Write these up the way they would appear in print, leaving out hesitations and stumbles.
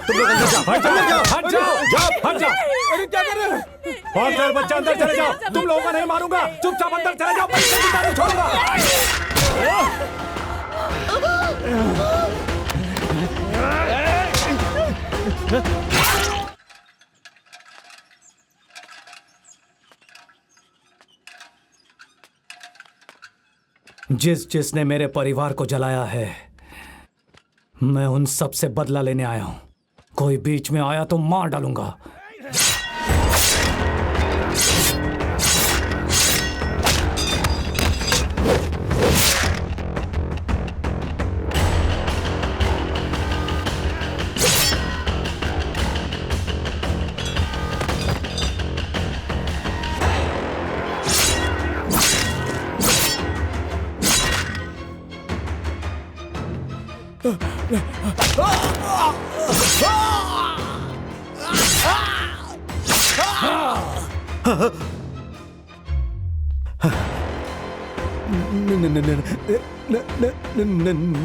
तुम लोग अंदर जाओ, अंदर जाओ, हट जाओ, हट जाओ। अरे क्या कर रहे हो? और फिर बच्चा अंदर चले जाओ। तुम लोगों को नहीं मारूंगा, चुपचाप अंदर चले जाओ, पैसे नहीं छोड़ूंगा। जिसने मेरे परिवार को जलाया है, मैं उन सब से बदला लेने आया हूं। कोई बीच में आया तो मार डालूंगा।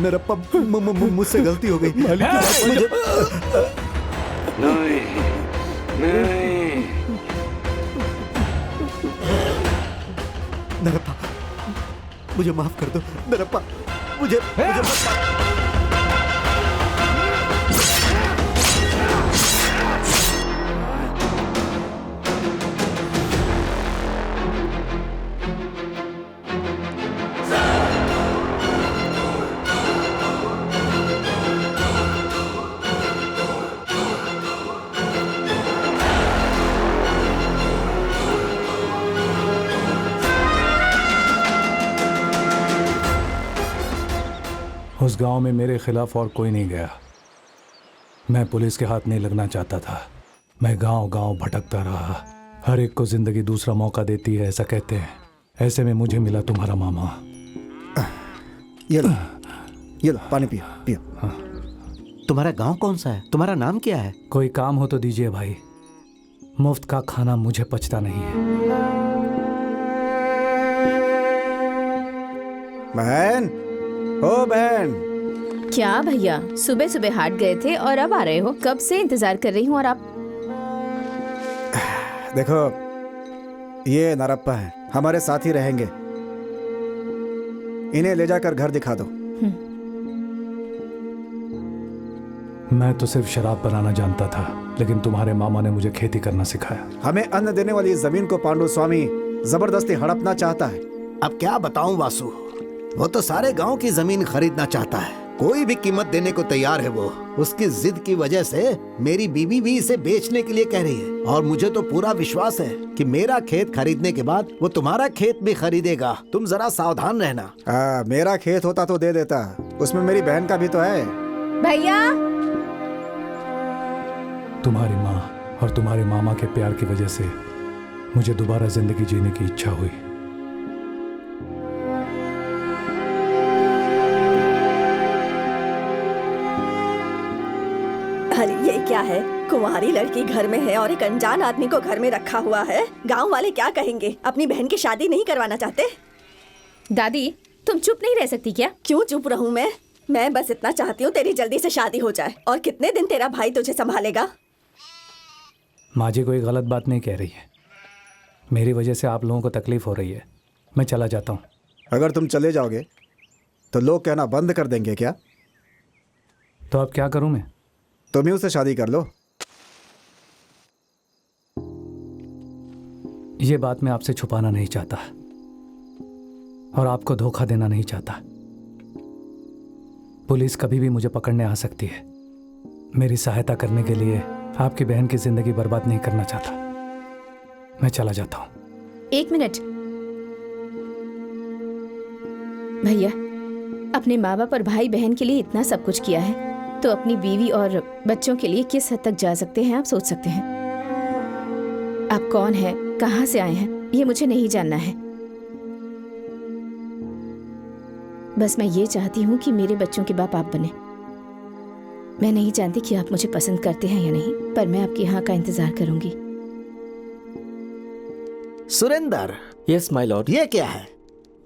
नरप्पा, मुझसे गलती हो गई। नहीं, नहीं। नरप्पा, मुझे माफ कर दो। नरप्पा, मुझे उस गांव में मेरे खिलाफ और कोई नहीं गया। मैं पुलिस के हाथ नहीं लगना चाहता था। मैं गांव-गांव भटकता रहा। हर एक को जिंदगी दूसरा मौका देती है, ऐसा कहते हैं। ऐसे में मुझे मिला तुम्हारा मामा। ये लो पानी पियो, पियो। हाँ। तुम्हारा गांव कौन सा है? तुम्हारा नाम क्या है? कोई काम हो तो दीजिए भाई, मुफ्त का खाना मुझे पचता नहीं है। बहन, ओ बहन। क्या भैया, सुबह सुबह हाट गए थे और अब आ रहे हो? कब से इंतजार कर रही हूँ। और आप? देखो, ये नरप्पा है, हमारे साथ ही रहेंगे। इन्हें ले जाकर घर दिखा दो। मैं तो सिर्फ शराब बनाना जानता था, लेकिन तुम्हारे मामा ने मुझे खेती करना सिखाया। हमें अन्न देने वाली इस जमीन को पांडु स्वामी जबरदस्ती हड़पना चाहता है। अब क्या बताऊं वासु, वो तो सारे गांव की जमीन खरीदना चाहता है। कोई भी कीमत देने को तैयार है वो। उसकी जिद की वजह से मेरी बीवी भी इसे बेचने के लिए कह रही है। और मुझे तो पूरा विश्वास है कि मेरा खेत खरीदने के बाद वो तुम्हारा खेत भी खरीदेगा। तुम जरा सावधान रहना। मेरा खेत होता तो दे देता, उसमें मेरी बहन का भी तो है। भैया, तुम्हारी माँ और तुम्हारे मामा के प्यार की वजह से मुझे दोबारा जिंदगी जीने की इच्छा हुई। अरे ये क्या है? कुंवारी लड़की घर में है और एक अनजान आदमी को घर में रखा हुआ है। गांव वाले क्या कहेंगे? अपनी बहन की शादी नहीं करवाना चाहते? दादी, तुम चुप नहीं रह सकती क्या? क्यों चुप रहूं मैं बस इतना चाहती हूँ तेरी जल्दी से शादी हो जाए। और कितने दिन तेरा भाई तुझे संभालेगा? माँ जी कोई गलत बात नहीं कह रही है। मेरी वजह से आप लोगों को तकलीफ हो रही है। मैं चला जाता हूँ। अगर तुम चले जाओगे तो लोग कहना बंद कर देंगे क्या? तो अब क्या करूँ मैं? तुम ही उससे शादी कर लो। ये बात मैं आपसे छुपाना नहीं चाहता और आपको धोखा देना नहीं चाहता। पुलिस कभी भी मुझे पकड़ने आ सकती है। मेरी सहायता करने के लिए आपकी बहन की जिंदगी बर्बाद नहीं करना चाहता। मैं चला जाता हूं। एक मिनट भैया, अपने माँ बाप और भाई बहन के लिए इतना सब कुछ किया है, तो अपनी बीवी और बच्चों के लिए किस हद तक जा सकते हैं आप सोच सकते हैं। आप कौन हैं, कहाँ से आए हैं, ये मुझे नहीं जानना है। बस मैं ये चाहती हूँ कि मेरे बच्चों के बाप आप बने। मैं नहीं जानती कि आप मुझे पसंद करते हैं या नहीं, पर मैं आपकी यहाँ का इंतजार करूंगी। Surender, yes my Lord. ये क्या है?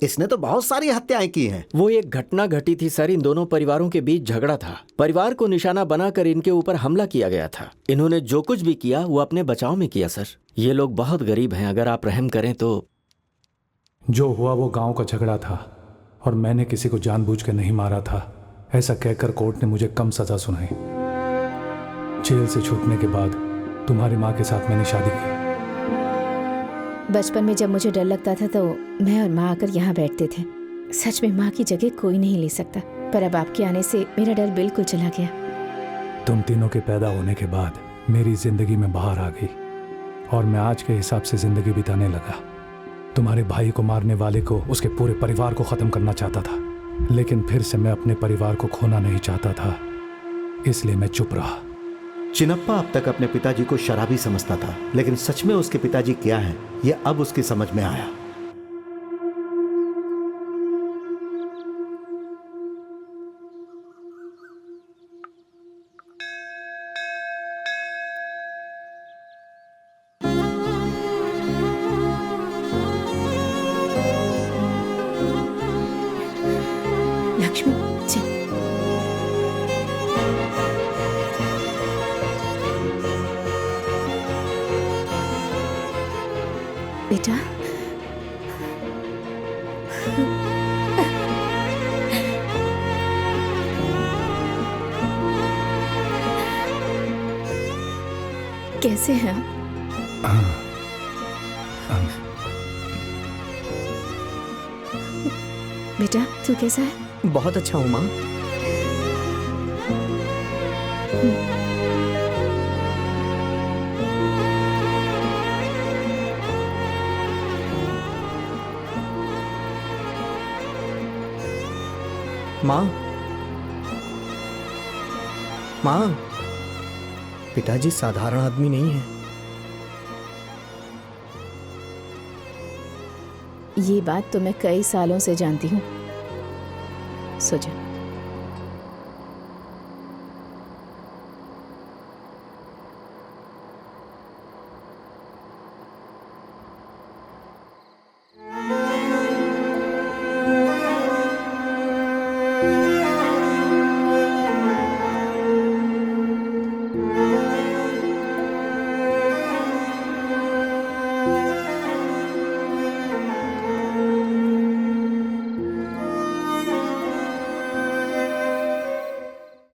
इसने तो बहुत सारी हत्याएं की हैं। वो एक घटना घटी थी सर, इन दोनों परिवारों के बीच झगड़ा था। परिवार को निशाना बनाकर इनके ऊपर हमला किया गया था। इन्होंने जो कुछ भी किया वो अपने बचाव में किया सर। ये लोग बहुत गरीब हैं, अगर आप रहम करें तो। जो हुआ वो गांव का झगड़ा था और मैंने किसी को जानबूझ कर नहीं मारा था, ऐसा कहकर कोर्ट ने मुझे कम सजा सुनाई। जेल से छूटने के बाद तुम्हारी माँ के साथ मैंने शादी की। बचपन में जब मुझे डर लगता था तो मैं और माँ आकर यहाँ बैठते थे। सच में माँ की जगह कोई नहीं ले सकता, पर अब आपके आने से मेरा डर बिल्कुल चला गया। तुम तीनों के पैदा होने के बाद मेरी जिंदगी में बाहर आ गई और मैं आज के हिसाब से जिंदगी बिताने लगा। तुम्हारे भाई को मारने वाले को उसके पूरे परिवार को खत्म करना चाहता था, लेकिन फिर से मैं अपने परिवार को खोना नहीं चाहता था, इसलिए मैं चुप रहा। चिनप्पा अब तक अपने पिताजी को शराबी समझता था, लेकिन सच में उसके पिताजी क्या हैं, यह अब उसकी समझ में आया। लक्ष्मी, चल। बेटा, कैसे हैं आप? बेटा, तू कैसा है? बहुत अच्छा हूँ माँ। माँ, माँ, पिताजी साधारण आदमी नहीं है। ये बात तो मैं कई सालों से जानती हूँ। सो जा।